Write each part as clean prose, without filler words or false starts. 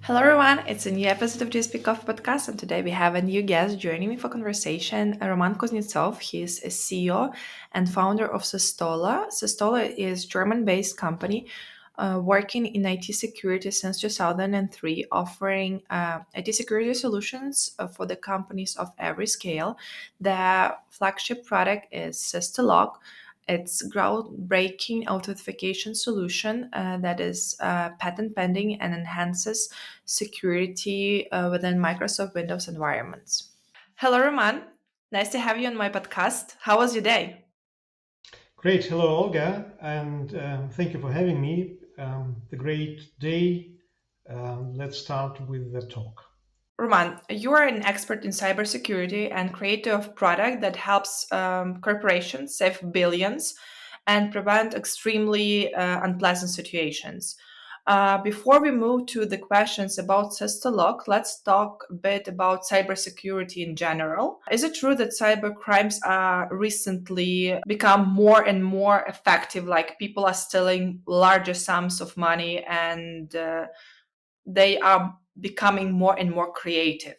Hello everyone, it's a new episode of JSP Coffee Podcast, and today we have a new guest joining me for conversation, Roman Kuznetsov. He is a CEO and founder of Systola. Systola is German-based company working in IT security since 2003, offering IT security solutions for the companies of every scale. The flagship product is Systolock. It's groundbreaking authentication solution that is patent pending and enhances security within Microsoft Windows environments. Hello, Roman. Nice to have you on my podcast. How was your day? Great. Hello, Olga, and thank you for having me. The great day. Let's start with the talk. Roman, you are an expert in cybersecurity and creator of product that helps corporations save billions and prevent extremely unpleasant situations. Before we move to the questions about Systolock, let's talk a bit about cybersecurity in general. Is it true that cyber crimes are recently become more and more effective? Like people are stealing larger sums of money and they are becoming more and more creative.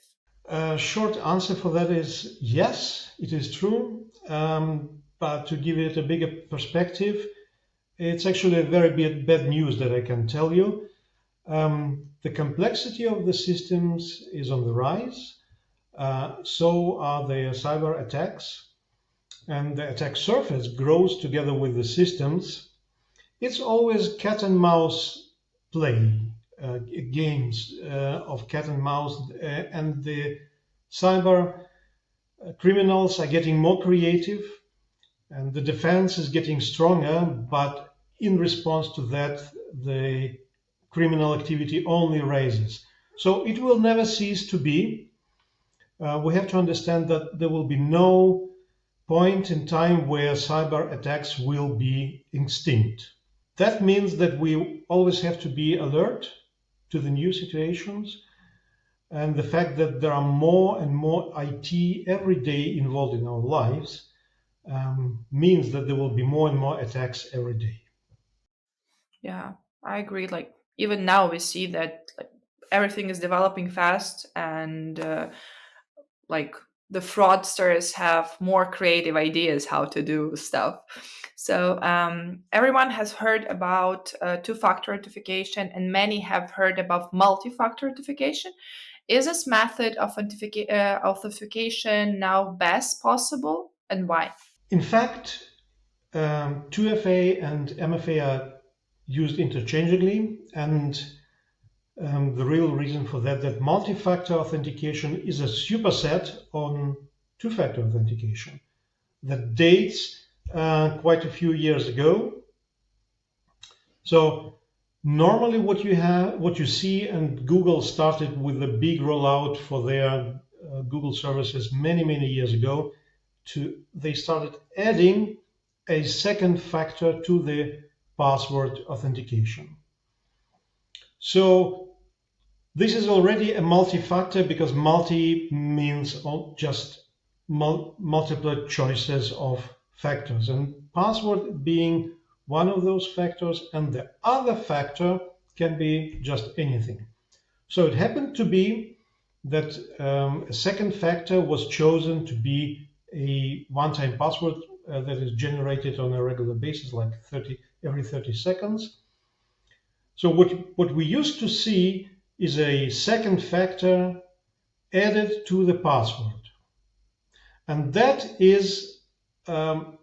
Short answer for that is yes, it is true. But to give it a bigger perspective, it's actually a very bad news that I can tell you. The complexity of the systems is on the rise. So are the cyber attacks, and the attack surface grows together with the systems. It's always cat and mouse play, games of cat and mouse, and the cyber criminals are getting more creative, and the defense is getting stronger. But in response to that, the criminal activity only raises. So it will never cease to be. We have to understand that there will be no point in time where cyber attacks will be extinct. That means that we always have to be alert to the new situations, and the fact that there are more and more IT every day involved in our lives means that there will be more and more attacks every day. Yeah, I agree. Like even now, we see that like everything is developing fast, and like the fraudsters have more creative ideas how to do stuff. So everyone has heard about two-factor authentication, and many have heard about multi-factor authentication. Is this method of authentication now best possible, and why? In fact, 2FA and MFA are used interchangeably, and the real reason for that multi-factor authentication is a superset on two-factor authentication that dates quite a few years ago. So normally what you see, and Google started with a big rollout for their Google services many years ago. They started adding a second factor to the password authentication. So this is already a multi-factor, because multi means just multiple choices of factors, and password being one of those factors, and the other factor can be just anything. So it happened to be that a second factor was chosen to be a one-time password that is generated on a regular basis, like every 30 seconds. So what we used to see is a second factor added to the password. And that is now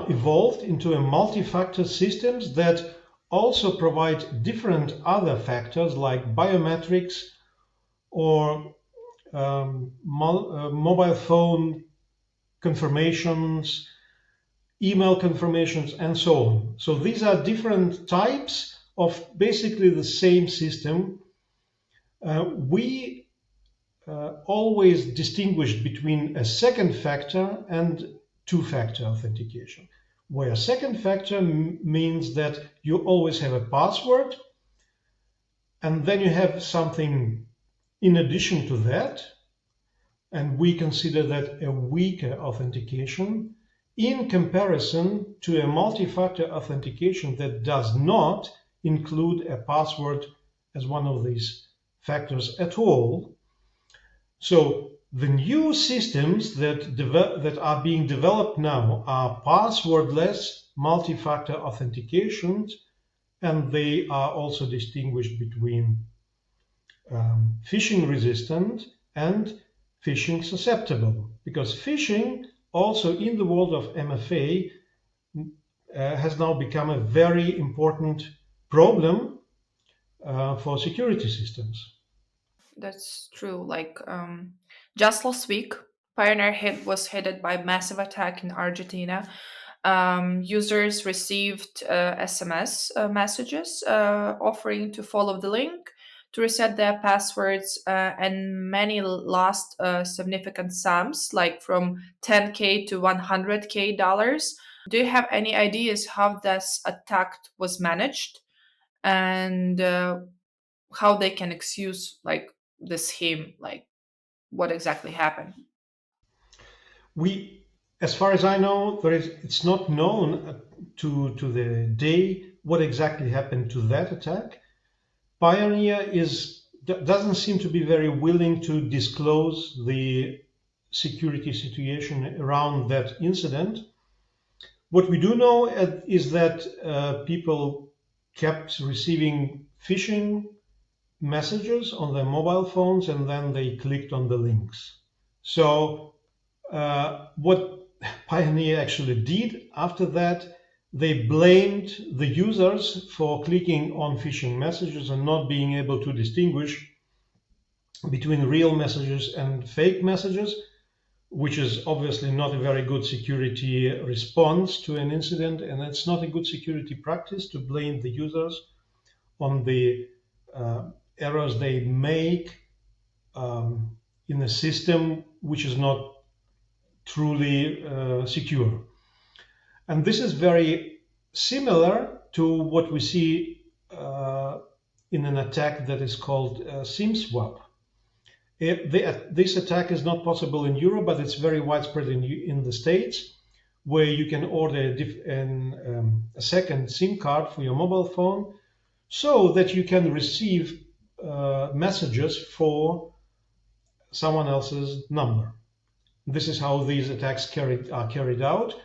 evolved into a multi-factor systems that also provide different other factors like biometrics or mobile phone confirmations, email confirmations, and so on. So these are different types of basically the same system. We always distinguish between a second factor and two-factor authentication, where second factor means that you always have a password, and then you have something in addition to that, and we consider that a weaker authentication in comparison to a multi-factor authentication that does not include a password as one of these factors at all. So the new systems that are being developed now are passwordless multi-factor authentications, and they are also distinguished between phishing resistant and phishing susceptible, because phishing also in the world of MFA has now become a very important problem for security systems. That's true. Like just last week, Pioneer hit was hit by massive attack in Argentina. Users received SMS messages offering to follow the link to reset their passwords, and many lost significant sums, like from 10K to 100K dollars. Do you have any ideas how this attack was managed, and how they can excuse like the scheme, like what exactly happened? We, as far as I know, it's not known to the day what exactly happened to that attack. Pioneer doesn't seem to be very willing to disclose the security situation around that incident. What we do know is that people kept receiving phishing messages on their mobile phones, and then they clicked on the links. So what Pioneer actually did after that, they blamed the users for clicking on phishing messages and not being able to distinguish between real messages and fake messages, which is obviously not a very good security response to an incident, and it's not a good security practice to blame the users on the errors they make in a system which is not truly secure. And this is very similar to what we see in an attack that is called SIM swap. This attack is not possible in Europe, but it's very widespread in the States, where you can order a second SIM card for your mobile phone so that you can receive messages for someone else's number. This is how these attacks are carried out.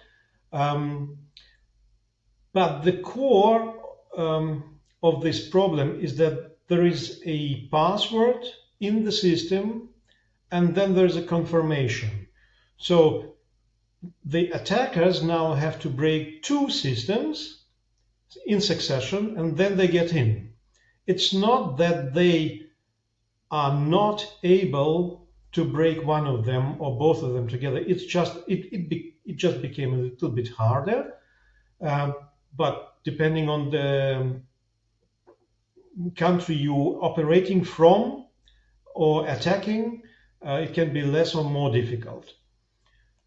But the core of this problem is that there is a password in the system, and then there's a confirmation. So the attackers now have to break two systems in succession, and then they get in. It's not that they are not able to break one of them or both of them together. It's just it just became a little bit harder. But depending on the country you're operating from or attacking, it can be less or more difficult.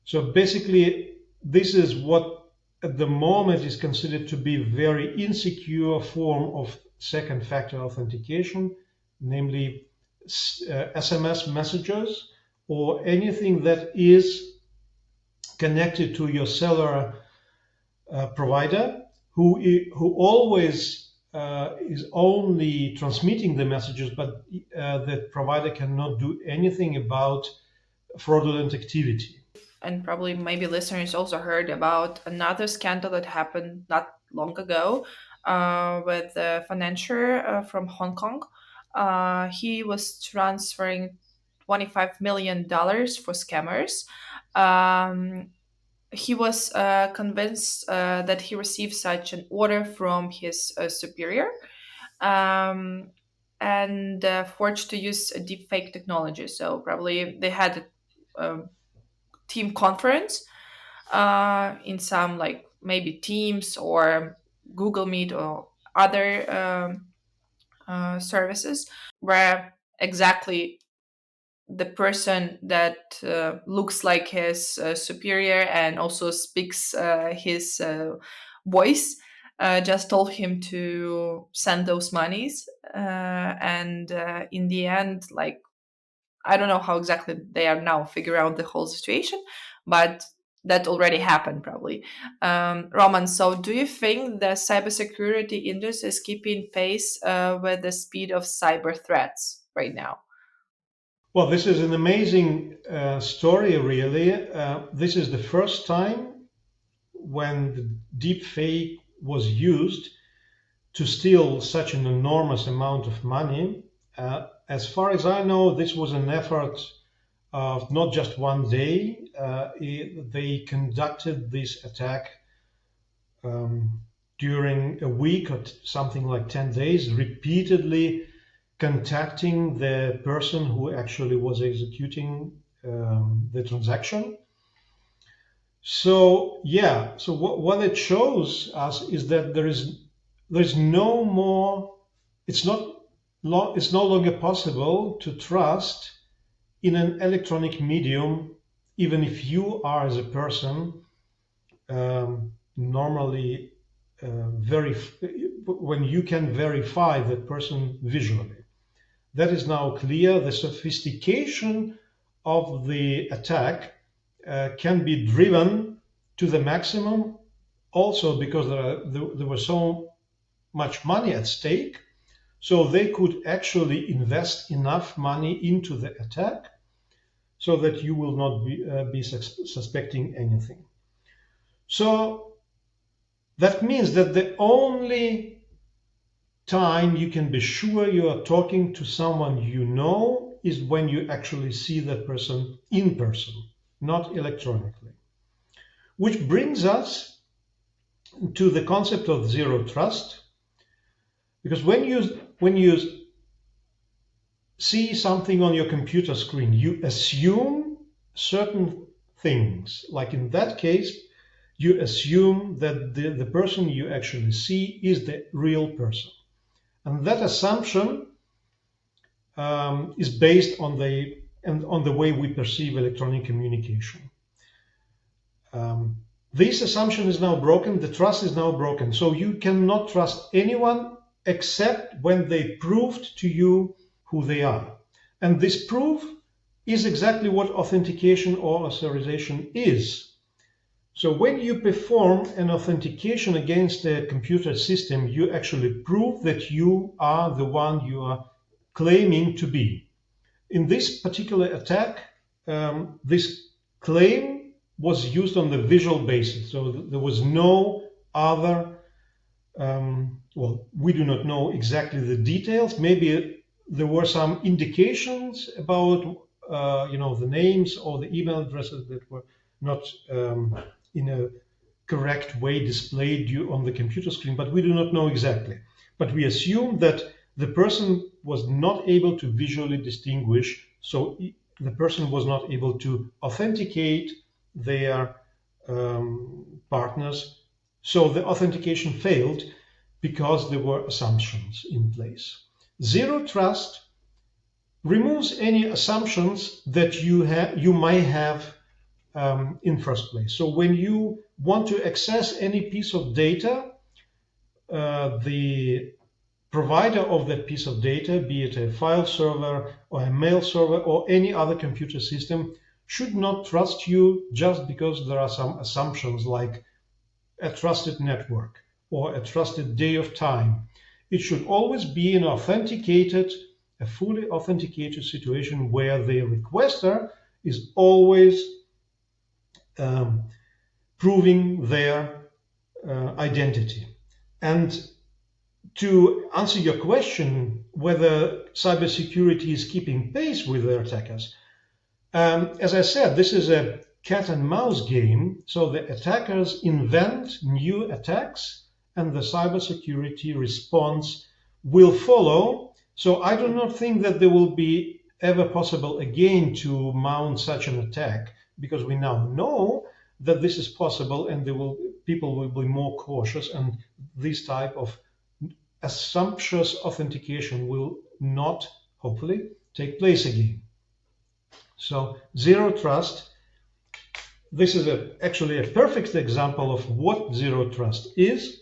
So basically, this is what at the moment is considered to be very insecure form of second factor authentication, namely SMS messages or anything that is connected to your cellular provider, who always is only transmitting the messages, but the provider cannot do anything about fraudulent activity. And probably maybe listeners also heard about another scandal that happened not long ago with a financier from Hong Kong. He was transferring $25 million for scammers. Um, he was convinced that he received such an order from his superior, um, and forged to use a deepfake technology. So probably they had a team conference in some, like maybe Teams or Google Meet or other services, where exactly the person that looks like his superior and also speaks his voice just told him to send those monies, and in the end, like I don't know how exactly they are now figure out the whole situation, but that already happened probably. Roman, so do you think the cybersecurity industry is keeping pace with the speed of cyber threats right now? Well, this is an amazing story, really. This is the first time when the deepfake was used to steal such an enormous amount of money. As far as I know, this was an effort of not just one day. They conducted this attack um, during a week or something like 10 days, repeatedly contacting the person who actually was executing the transaction. So yeah, so what it shows us is that there's no more. It's not. It's no longer possible to trust in an electronic medium, even if you are as a person normally very when you can verify that person visually. That is now clear. The sophistication of the attack can be driven to the maximum, also because there was so much money at stake. So they could actually invest enough money into the attack so that you will not be suspecting anything. So that means that the only time you can be sure you are talking to someone you know is when you actually see that person in person, not electronically. Which brings us to the concept of zero trust, because when you see something on your computer screen, you assume certain things. Like in that case, you assume that the person you actually see is the real person. And that assumption is based on the way we perceive electronic communication. This assumption is now broken. The trust is now broken. So you cannot trust anyone except when they proved to you who they are. And this proof is exactly what authentication or authorization is. So when you perform an authentication against a computer system, you actually prove that you are the one you are claiming to be. In this particular attack, this claim was used on the visual basis. So there was no other, well, we do not know exactly the details. Maybe there were some indications about, the names or the email addresses that were not in a correct way displayed on the computer screen, but we do not know exactly. But we assume that the person was not able to visually distinguish, so the person was not able to authenticate their partners. So the authentication failed because there were assumptions in place. Zero trust removes any assumptions that you might have in first place. So when you want to access any piece of data, the provider of that piece of data, be it a file server or a mail server or any other computer system, should not trust you just because there are some assumptions like a trusted network or a trusted day of time. It should always be a fully authenticated situation where the requester is always proving their identity. And to answer your question, whether cybersecurity is keeping pace with the attackers, as I said, this is a cat and mouse game. So the attackers invent new attacks and the cybersecurity response will follow. So I do not think that there will be ever possible again to mount such an attack, because we now know that this is possible and people will be more cautious, and this type of assumptuous authentication will not, hopefully, take place again. So zero trust, this is actually a perfect example of what zero trust is,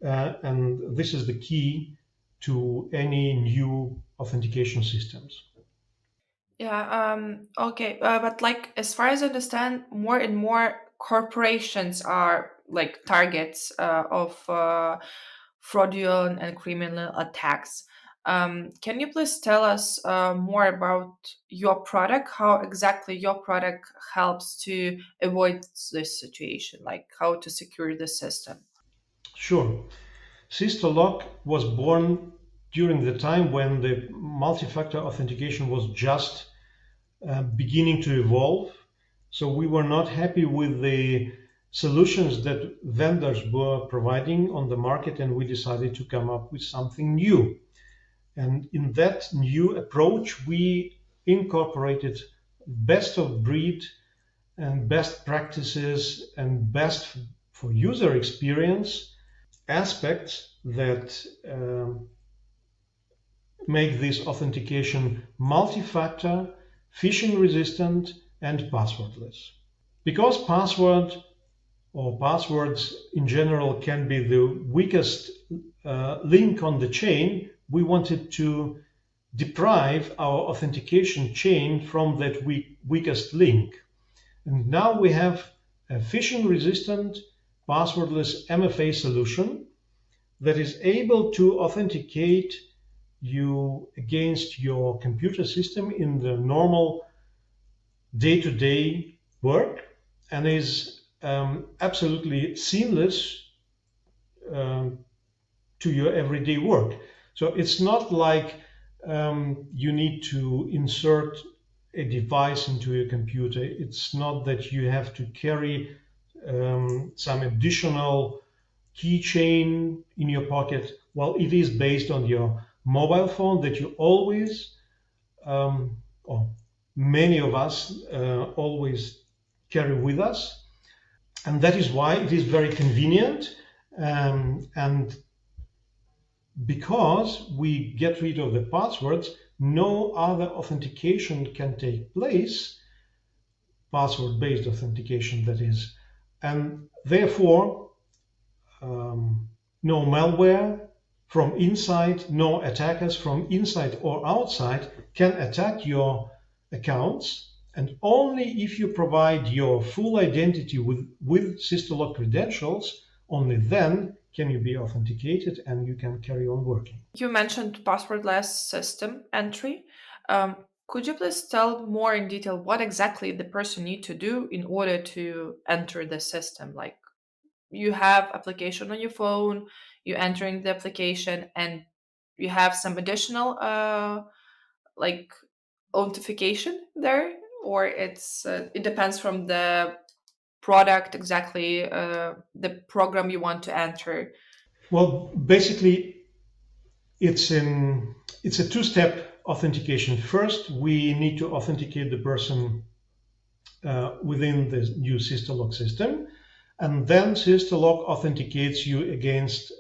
and this is the key to any new authentication systems. Yeah, okay. But like, as far as I understand, more and more corporations are like targets of fraudulent and criminal attacks. Can you please tell us more about your product? How exactly your product helps to avoid this situation, like how to secure the system? Sure. Systolock was born during the time when the multi-factor authentication was just beginning to evolve. So we were not happy with the solutions that vendors were providing on the market, and we decided to come up with something new. And in that new approach, we incorporated best of breed and best practices and best for user experience aspects that make this authentication multi-factor, phishing resistant, and passwordless. Because password or passwords in general can be the weakest link on the chain, we wanted to deprive our authentication chain from that weakest link. And now we have a phishing resistant passwordless MFA solution that is able to authenticate you against your computer system in the normal day-to-day work and is absolutely seamless to your everyday work. So it's not like you need to insert a device into your computer. It's not that you have to carry some additional keychain in your pocket. Well, it is based on your mobile phone that you always, or many of us always carry with us. And that is why it is very convenient. And because we get rid of the passwords, no other authentication can take place, password-based authentication that is. And therefore, no malware from inside, no attackers from inside or outside can attack your accounts. And only if you provide your full identity with Systolock credentials, only then can you be authenticated and you can carry on working. You mentioned passwordless system entry. Could you please tell more in detail what exactly the person need to do in order to enter the system? Like you have application on your phone, you entering the application, and you have some additional like authentication there, or it depends from the product exactly the program you want to enter. Well, basically, it's a two-step authentication. First, we need to authenticate the person within the new Systolock system, and then Systolock authenticates you against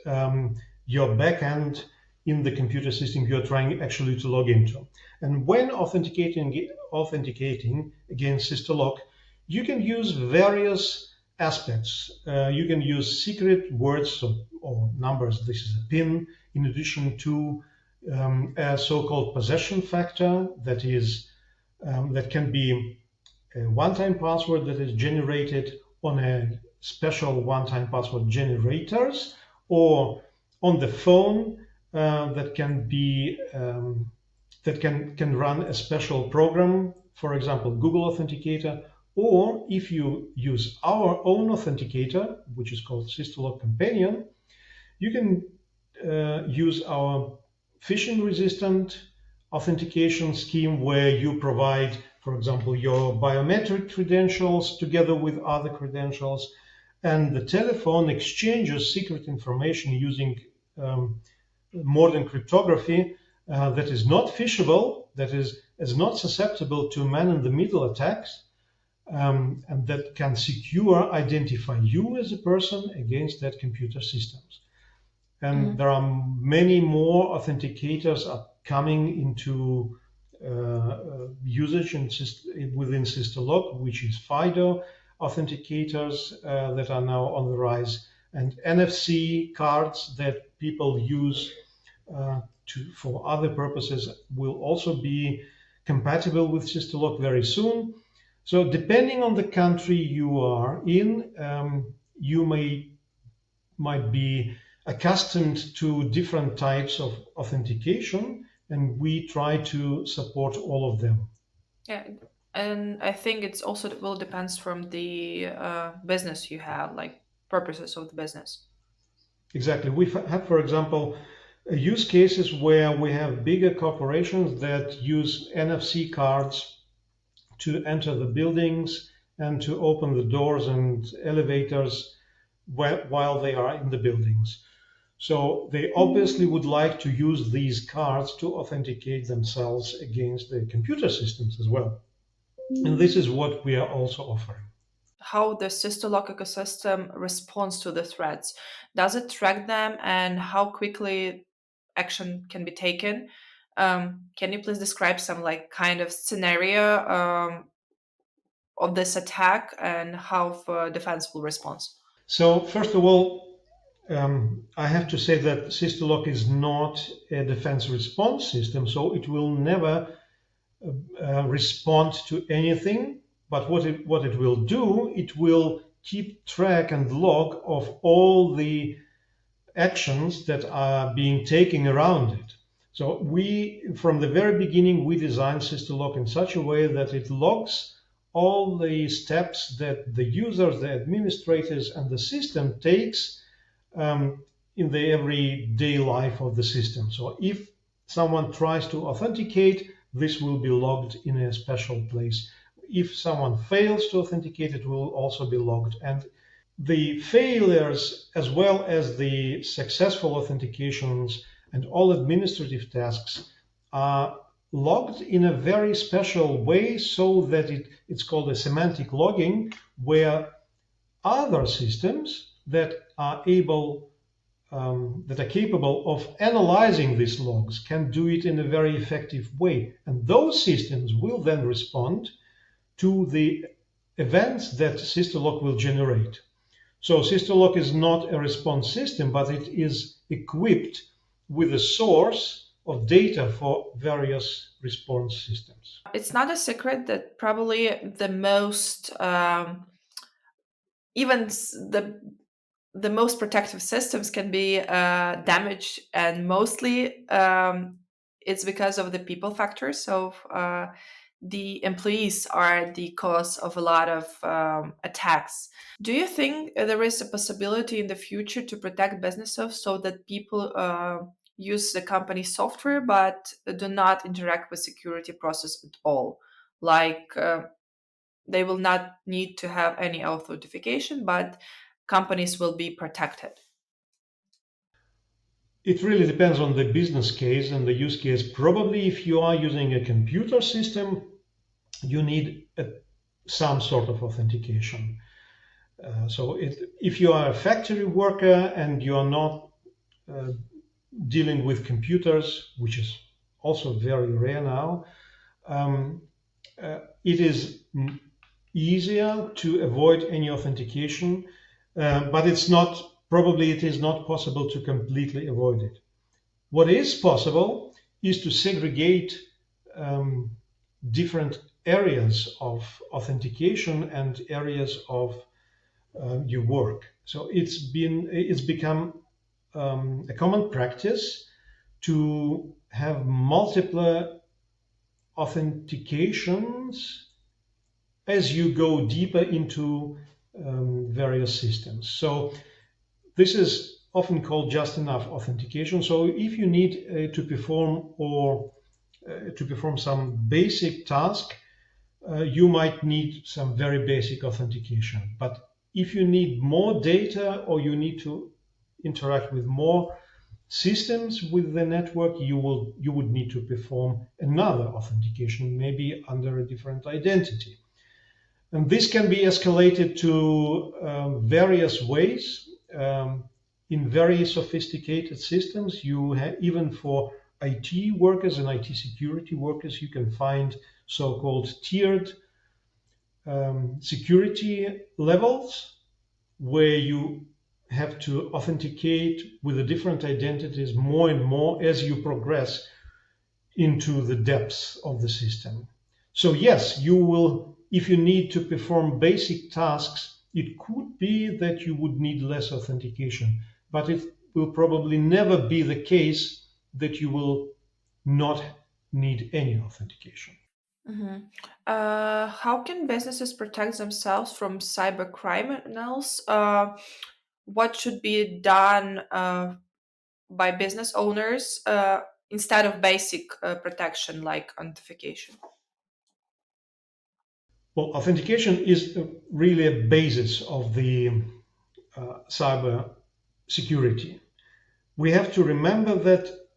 your backend in the computer system you're trying actually to log into. And when authenticating against Systolock, you can use various aspects. You can use secret words or numbers. This is a PIN, in addition to a so-called possession factor that can be a one-time password that is generated on a special one-time password generators, or on the phone that can be that can run a special program, for example, Google Authenticator, or if you use our own authenticator, which is called Systolock Companion, you can use our phishing-resistant authentication scheme where you provide, for example, your biometric credentials together with other credentials, and the telephone exchanges secret information using modern cryptography that is not phishable, that is not susceptible to man-in-the-middle attacks, and that can secure identify you as a person against that computer systems. And there are many more authenticators are coming into usage within Systolock, which is FIDO authenticators that are now on the rise, and NFC cards that people use for other purposes will also be compatible with Systolock very soon. So depending on the country you are in, you might be accustomed to different types of authentication, and we try to support all of them. Yeah, and I think it's also will depends from the business you have, like purposes of the business. Exactly. We have, for example, use cases where we have bigger corporations that use NFC cards to enter the buildings and to open the doors and elevators while they are in the buildings. So they obviously would like to use these cards to authenticate themselves against the computer systems as well. And this is what we are also offering. How the Systolock ecosystem responds to the threats. Does it track them and how quickly action can be taken? Can you please describe some like kind of scenario of this attack and how defense will respond? So first of all, I have to say that Systolock is not a defense response system, so it will never respond to anything. But what it will do, it will keep track and log of all the actions that are being taken around it. So from the very beginning, we designed Systolock in such a way that it logs all the steps that the users, the administrators, and the system takes in the everyday life of the system. So if someone tries to authenticate, this will be logged in a special place. If someone fails to authenticate, it will also be logged. And the failures, as well as the successful authentications and all administrative tasks, are logged in a very special way so that it's called a semantic logging, where other systems that are capable of analyzing these logs can do it in a very effective way. And those systems will then respond to the events that Systolock will generate. So Systolock is not a response system, but it is equipped with a source of data for various response systems. It's not a secret that probably the most even the most protective systems can be damaged, and mostly it's because of the people factor. So the employees are the cause of a lot of attacks. Do you think there is a possibility in the future to protect businesses so that people use the company software but do not interact with security process at all? Like they will not need to have any authentication, but companies will be protected. It really depends on the business case and the use case. Probably if you are using a computer system, you need some sort of authentication. If you are a factory worker and you are not uh, dealing with computers, which is also very rare now, it is easier to avoid any authentication, but it is not possible to completely avoid it. What is possible is to segregate different areas of authentication and areas of your work. So it's become a common practice to have multiple authentications as you go deeper into various systems. So this is often called just enough authentication. So if you need to perform some basic task, you might need some very basic authentication. But if you need more data or you need to interact with more systems with the network, you would need to perform another authentication, maybe under a different identity. And this can be escalated to various ways. In very sophisticated systems, even for IT workers and IT security workers, you can find so-called tiered security levels where you have to authenticate with the different identities more and more as you progress into the depths of the system. So yes, you will if you need to perform basic tasks, it could be that you would need less authentication, but it will probably never be the case that you will not need any authentication. Mhm. How can businesses protect themselves from cyber criminals? What should be done by business owners instead of basic protection like authentication? Well, authentication is really a basis of the cyber security. We have to remember that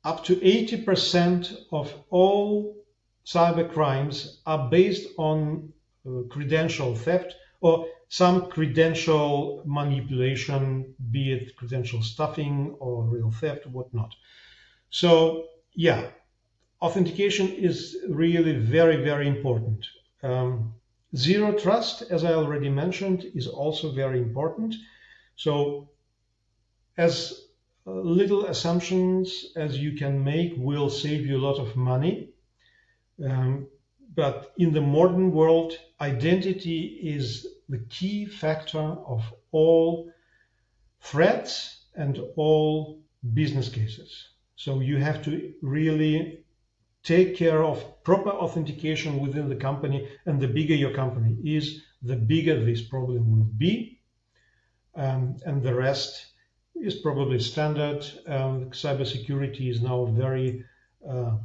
up to 80% of all cyber crimes are based on credential theft or some credential manipulation, be it credential stuffing or real theft, whatnot. So, yeah, authentication is really very, very important. Um, Zero trust, as I already mentioned, is also very important. So, as little assumptions as you can make will save you a lot of money. Um, but in the modern world, identity is the key factor of all threats and all business cases. So you have to really take care of proper authentication within the company. And the bigger your company is, the bigger this problem will be. And the rest is probably standard. Cybersecurity is now a very uh,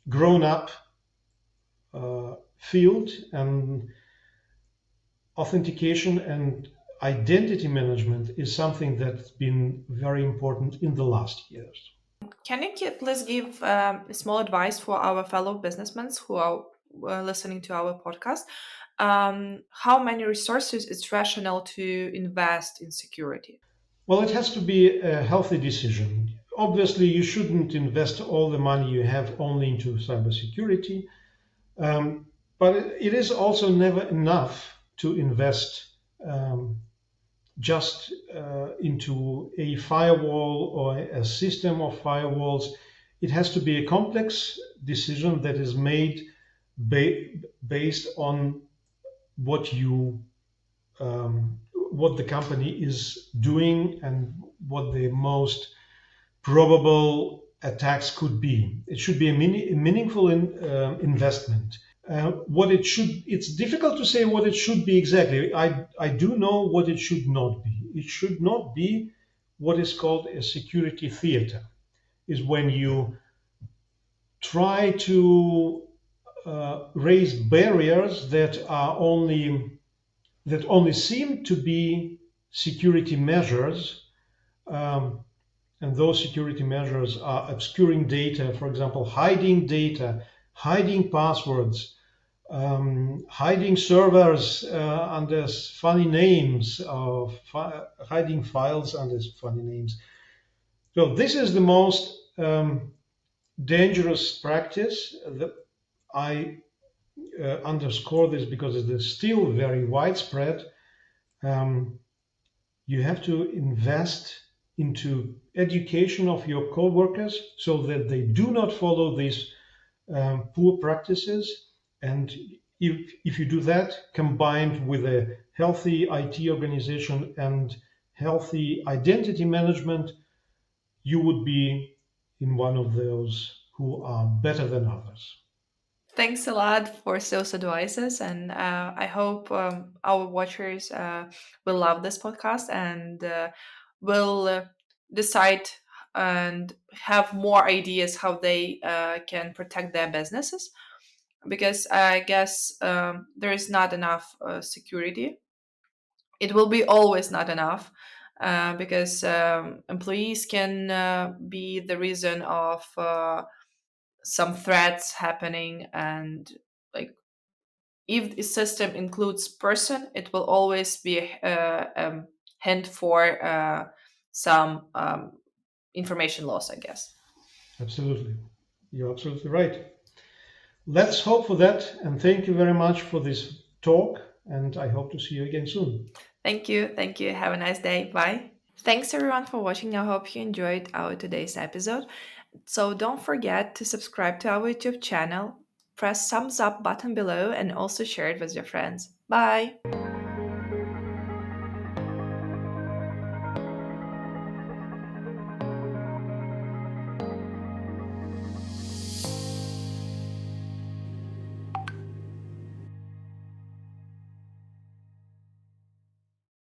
grown up field, and authentication and identity management is something that's been very important in the last years. Can you please give a small advice for our fellow businessmen who are listening to our podcast? How many resources it's rational to invest in security? Well, it has to be a healthy decision. Obviously, you shouldn't invest all the money you have only into cybersecurity, but it is also never enough to invest just into a firewall or a system of firewalls. It has to be a complex decision that is made based on what you what the company is doing and what the most probable attacks could be. It should be a meaningful investment. What it should, it's difficult to say what it should be exactly. I do know what it should not be. It should not be what is called a security theater, is when you try to raise barriers that only seem to be security measures, um, and those security measures are obscuring data, for example, hiding data, hiding passwords, hiding servers under funny names, of hiding files under funny names. So this is the most dangerous practice. That I underscore this because it is still very widespread. Um, you have to invest into education of your co-workers so that they do not follow these poor practices. And if you do that, combined with a healthy IT organization and healthy identity management, you would be in one of those who are better than others. Thanks a lot for those advices, and I hope our watchers will love this podcast and will decide and have more ideas how they can protect their businesses. Because I guess there is not enough security. It will be always not enough because employees can be the reason of some threats happening, and like if the system includes person, it will always be a hint for some information loss, I guess. Absolutely. You're absolutely right. Let's hope for that. And thank you very much for this talk. And I hope to see you again soon. Thank you. Thank you. Have a nice day. Bye. Thanks everyone for watching. I hope you enjoyed our today's episode. So don't forget to subscribe to our YouTube channel. press thumbs up button below and also share it with your friends. Bye!